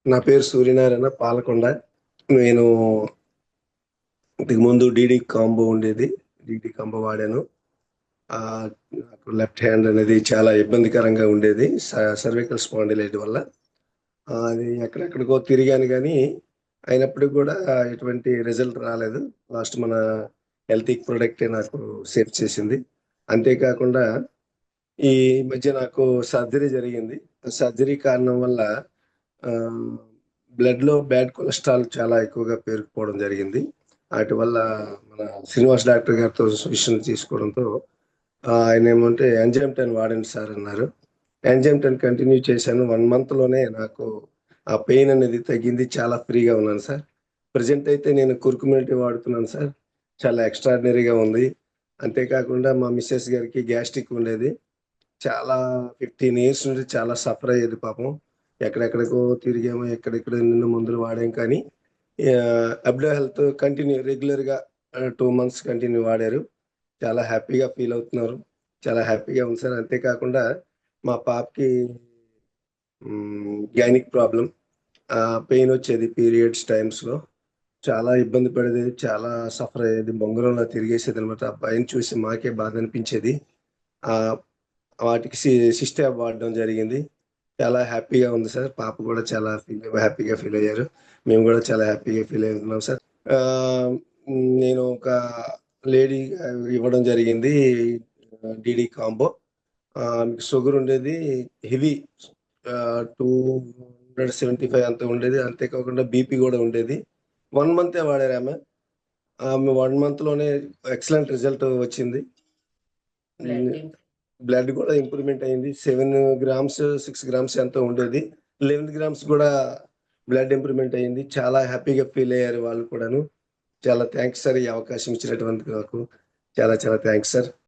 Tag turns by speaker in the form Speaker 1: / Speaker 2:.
Speaker 1: నా పేరు సూర్యనారాయణ పాలకొండ. నేను ఇంతకు ముందు డీడీ కాంబో ఉండేది. డీడీ కాంబో వాడాను. నాకు లెఫ్ట్ హ్యాండ్ అనేది చాలా ఇబ్బందికరంగా ఉండేది. సర్వికల్ స్పాండిలైట్ వల్ల. అది ఎక్కడెక్కడికో తిరిగాను గానీ, అయినప్పటికి గూడా ఎటువంటి రిజల్ట్ రాలేదు. లాస్ట్ మన హెల్తిక్ ప్రొడక్టే నాకు సేవ్ చేసింది. అంతే కాకుండా ఈ మధ్య నాకు సర్జరీ జరిగింది. సర్జరీ కారణం వల్ల ఆహ్, బ్లడ్‌లో బ్యాడ్ కొలెస్ట్రాల్ చాలా ఎక్కువగా పేరుకుపోవడం జరిగింది. ఆటి వల్ల మన శ్రీనివాస్ డాక్టర్ గారితో సజెషన్ తీసుకోవడంతో ఆయనేమంటే ఎంజైమ్ 10 వాడండి సార్ అన్నారు. ఎంజైమ్ 10 కంటిన్యూ చేశాను. 1 మంత్‌లోనే నాకు ఆ పెయిన్ అనేది తగ్గింది. చాలా ఫ్రీగా ఉన్నాను సార్. ప్రెజెంట్ అయితే నేను కుర్కుమినిటీ వాడుతున్నాను సార్. చాలా ఎక్స్ట్రార్డినరీగా ఉంది. అంతే కాకుండా మా మిసెస్ గారికి గ్యాస్ట్రిక్ ఉండేది. చాలా 15 ఇయర్స్ నుండి చాలా సఫర్ అయ్యేది పాపం. ఎక్కడెక్కడికో తిరిగాము. ఎక్కడెక్కడ ఎన్నెన్నో మందులు వాడాం కానీ అబ్డో హెల్త్ కంటిన్యూ రెగ్యులర్‌గా 2 మంత్స్ కంటిన్యూ వాడారు. చాలా హ్యాపీగా ఫీల్ అవుతున్నారు. చాలా హ్యాపీగా ఉంది సార్. అంతే కాకుండా మా పాపకి గైనిక్ ప్రాబ్లమ్. పెయిన్ వచ్చేది పీరియడ్స్ టైమ్స్‌లో. చాలా ఇబ్బంది పడేది. చాలా సఫర్ అయ్యేది. బొంగరంలా తిరిగేసేదనమాట. ఆ అబ్బాయిని చూసి మాకే బాధ అనిపించేది. ఆహ్, వాటికి సిస్టాబ్ వాడడం జరిగింది. చాలా హ్యాపీగా ఉంది సార్. పాప కూడా చాలా హ్యాపీగా ఫీల్ అయ్యారు. మేము గూడా చాలా హ్యాపీగా ఫీల్ అవుతున్నాం సార్. ఆహ్, నేను ఒక లేడీ ఇవ్వడం జరిగింది. DD combo. షుగర్ ఉండేది హెవీ 275 అంత ఉండేది. అంతే కాకుండా బీపీ గూడా ఉండేది. 1 మంతే వాడారామె. ఆమె 1 మంత్‌లోనే ఎక్సలెంట్ రిజల్ట్ వచ్చింది. హ్మ్. బ్లడ్ గూడా ఇంప్రూవ్‌మెంట్ అయింది. 7 గ్రామ్స్, 6 గ్రామ్స్ ఎంతో ఉండేది. 11 గ్రామ్స్ గూడా బ్లడ్ ఇంప్రూవ్‌మెంట్ అయింది. చాలా హ్యాపీగా ఫీల్ అయ్యారు వాళ్ళు కూడాను. చాలా థాంక్స్ సార్. ఈ అవకాశం ఇచ్చినటువంటికి నాకు. చాలా చాలా థాంక్స్ సార్.